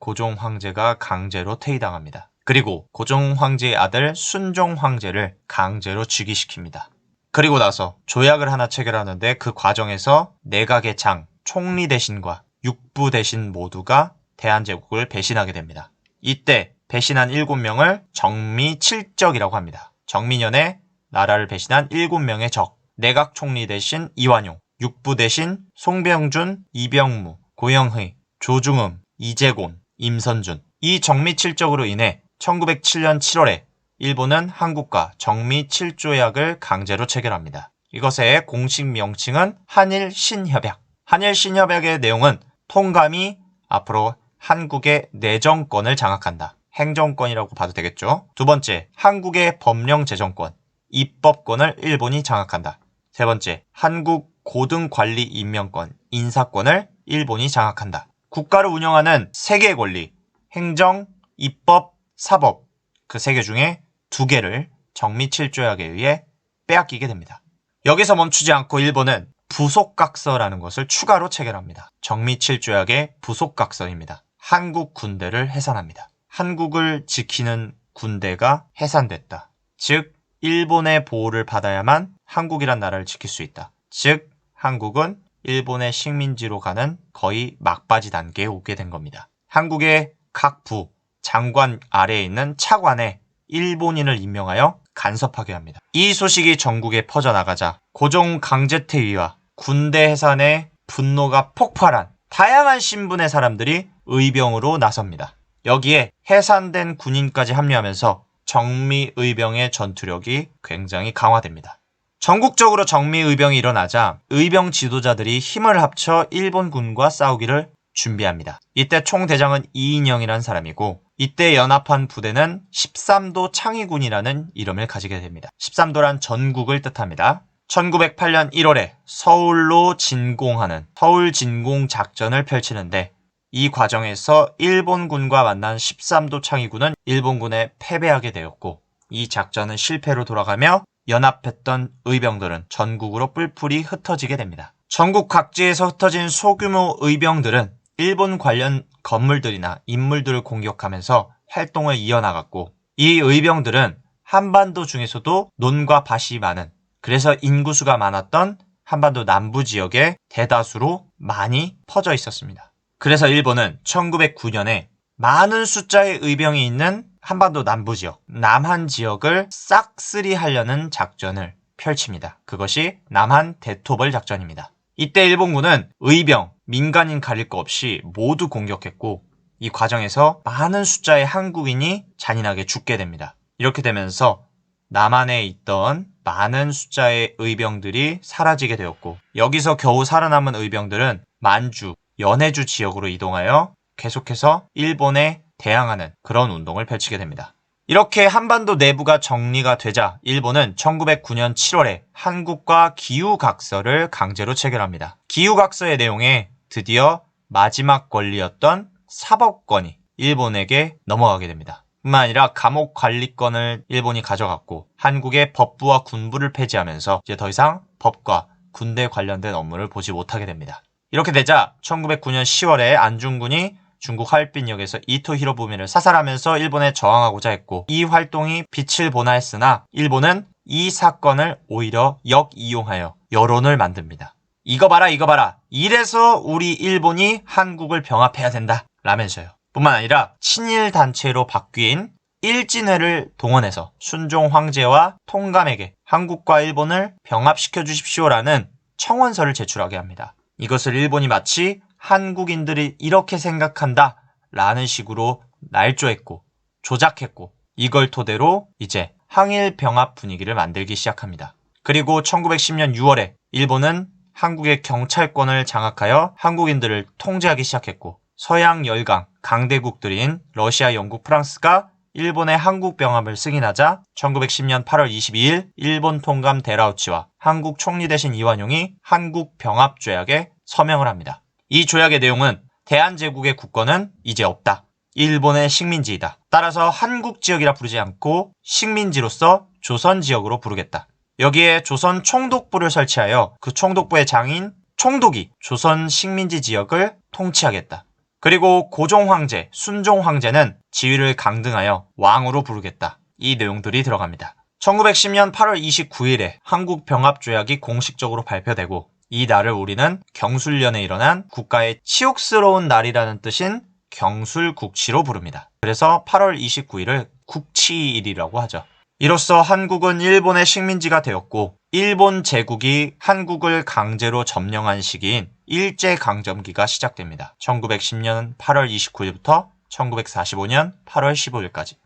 고종 황제가 강제로 퇴위당합니다. 그리고 고종 황제의 아들 순종 황제를 강제로 즉위시킵니다. 그리고 나서 조약을 하나 체결하는데 그 과정에서 내각의 장, 총리 대신과 육부 대신 모두가 대한제국을 배신하게 됩니다. 이때 배신한 7명을 정미칠적이라고 합니다. 정미년에 나라를 배신한 7명의 적, 내각 총리 대신 이완용, 육부 대신 송병준, 이병무, 고영의, 조중음, 이재곤, 임선준. 이 정미칠적으로 인해 1907년 7월에 일본은 한국과 정미칠조약을 강제로 체결합니다. 이것의 공식 명칭은 한일신협약. 한일신협약의 내용은 통감이 앞으로 한국의 내정권을 장악한다. 행정권이라고 봐도 되겠죠. 두 번째, 한국의 법령제정권, 입법권을 일본이 장악한다. 세 번째, 한국 고등관리 임명권, 인사권을 일본이 장악한다. 국가를 운영하는 세 개의 권리, 행정, 입법, 사법, 그 세 개 중에 2개를 정미칠조약에 의해 빼앗기게 됩니다. 여기서 멈추지 않고 일본은 부속각서라는 것을 추가로 체결합니다. 정미칠조약의 부속각서입니다. 한국 군대를 해산합니다. 한국을 지키는 군대가 해산됐다. 즉 일본의 보호를 받아야만 한국이란 나라를 지킬 수 있다. 즉 한국은 일본의 식민지로 가는 거의 막바지 단계에 오게 된 겁니다. 한국의 각 부, 장관 아래에 있는 차관에 일본인을 임명하여 간섭하게 합니다. 이 소식이 전국에 퍼져나가자 고종 강제퇴위와 군대 해산에 분노가 폭발한 다양한 신분의 사람들이 의병으로 나섭니다. 여기에 해산된 군인까지 합류하면서 정미의병의 전투력이 굉장히 강화됩니다. 전국적으로 정미의병이 일어나자 의병 지도자들이 힘을 합쳐 일본군과 싸우기를 준비합니다. 이때 총대장은 이인영이라는 사람이고 이때 연합한 부대는 13도 창의군이라는 이름을 가지게 됩니다. 13도란 전국을 뜻합니다. 1908년 1월에 서울로 진공하는 서울 진공 작전을 펼치는데 이 과정에서 일본군과 만난 13도 창의군은 일본군에 패배하게 되었고 이 작전은 실패로 돌아가며 연합했던 의병들은 전국으로 뿔뿔이 흩어지게 됩니다. 전국 각지에서 흩어진 소규모 의병들은 일본 관련 건물들이나 인물들을 공격하면서 활동을 이어나갔고 이 의병들은 한반도 중에서도 논과 밭이 많은 그래서 인구수가 많았던 한반도 남부 지역에 대다수로 많이 퍼져 있었습니다. 그래서 일본은 1909년에 많은 숫자의 의병이 있는 한반도 남부 지역, 남한 지역을 싹쓸이하려는 작전을 펼칩니다. 그것이 남한 대토벌 작전입니다. 이때 일본군은 의병, 민간인 가릴 거 없이 모두 공격했고 이 과정에서 많은 숫자의 한국인이 잔인하게 죽게 됩니다. 이렇게 되면서 남한에 있던 많은 숫자의 의병들이 사라지게 되었고 여기서 겨우 살아남은 의병들은 만주, 연해주 지역으로 이동하여 계속해서 일본에 대항하는 그런 운동을 펼치게 됩니다. 이렇게 한반도 내부가 정리가 되자 일본은 1909년 7월에 한국과 기후각서를 강제로 체결합니다. 기후각서의 내용에 드디어 마지막 권리였던 사법권이 일본에게 넘어가게 됩니다. 뿐만 아니라 감옥 관리권을 일본이 가져갔고 한국의 법부와 군부를 폐지하면서 이제 더 이상 법과 군대 관련된 업무를 보지 못하게 됩니다. 이렇게 되자 1909년 10월에 안중근이 중국 하얼빈역에서 이토 히로부미를 사살하면서 일본에 저항하고자 했고 이 활동이 빛을 보나 했으나 일본은 이 사건을 오히려 역이용하여 여론을 만듭니다. 이거 봐라 이거 봐라 이래서 우리 일본이 한국을 병합해야 된다 라면서요. 뿐만 아니라 친일 단체로 바뀐 일진회를 동원해서 순종 황제와 통감에게 한국과 일본을 병합시켜 주십시오라는 청원서를 제출하게 합니다. 이것을 일본이 마치 한국인들이 이렇게 생각한다 라는 식으로 날조했고 조작했고 이걸 토대로 이제 항일 병합 분위기를 만들기 시작합니다. 그리고 1910년 6월에 일본은 한국의 경찰권을 장악하여 한국인들을 통제하기 시작했고 서양 열강 강대국들인 러시아, 영국, 프랑스가 일본의 한국 병합을 승인하자 1910년 8월 22일 일본 통감 데라우치와 한국 총리 대신 이완용이 한국 병합 조약에 서명을 합니다. 이 조약의 내용은 대한제국의 국권은 이제 없다. 일본의 식민지이다. 따라서 한국 지역이라 부르지 않고 식민지로서 조선지역으로 부르겠다. 여기에 조선 총독부를 설치하여 그 총독부의 장인 총독이 조선 식민지 지역을 통치하겠다. 그리고 고종 황제, 순종 황제는 지위를 강등하여 왕으로 부르겠다. 이 내용들이 들어갑니다. 1910년 8월 29일에 한국병합조약이 공식적으로 발표되고 이 날을 우리는 경술련에 일어난 국가의 치욕스러운 날이라는 뜻인 경술국치로 부릅니다. 그래서 8월 29일을 국치일이라고 하죠. 이로써 한국은 일본의 식민지가 되었고 일본 제국이 한국을 강제로 점령한 시기인 일제강점기가 시작됩니다. 1910년 8월 29일부터 1945년 8월 15일까지.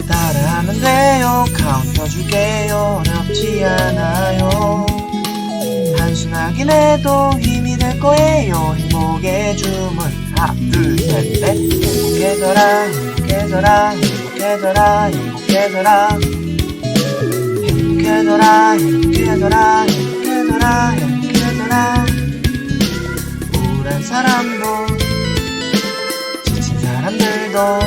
따라하면 돼요. 카운터 줄게요. 어렵지 않아요. 단순하긴 해도 힘이 될 거예요. 행복의 주문. 하나, 둘, 셋, 넷. 행복해져라, 행복해져라, 행복해져라, 행복해져라. 행복해져라, 행복해져라, 행복해져라, 행복해져라. 우울한 사람도 지친 사람들도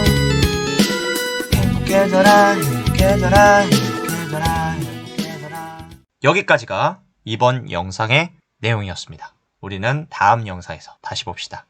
행복해져라, 행복해져라, 행복해져라, 행복해져라. 여기까지가 이번 영상의 내용이었습니다. 우리는 다음 영상에서 다시 봅시다.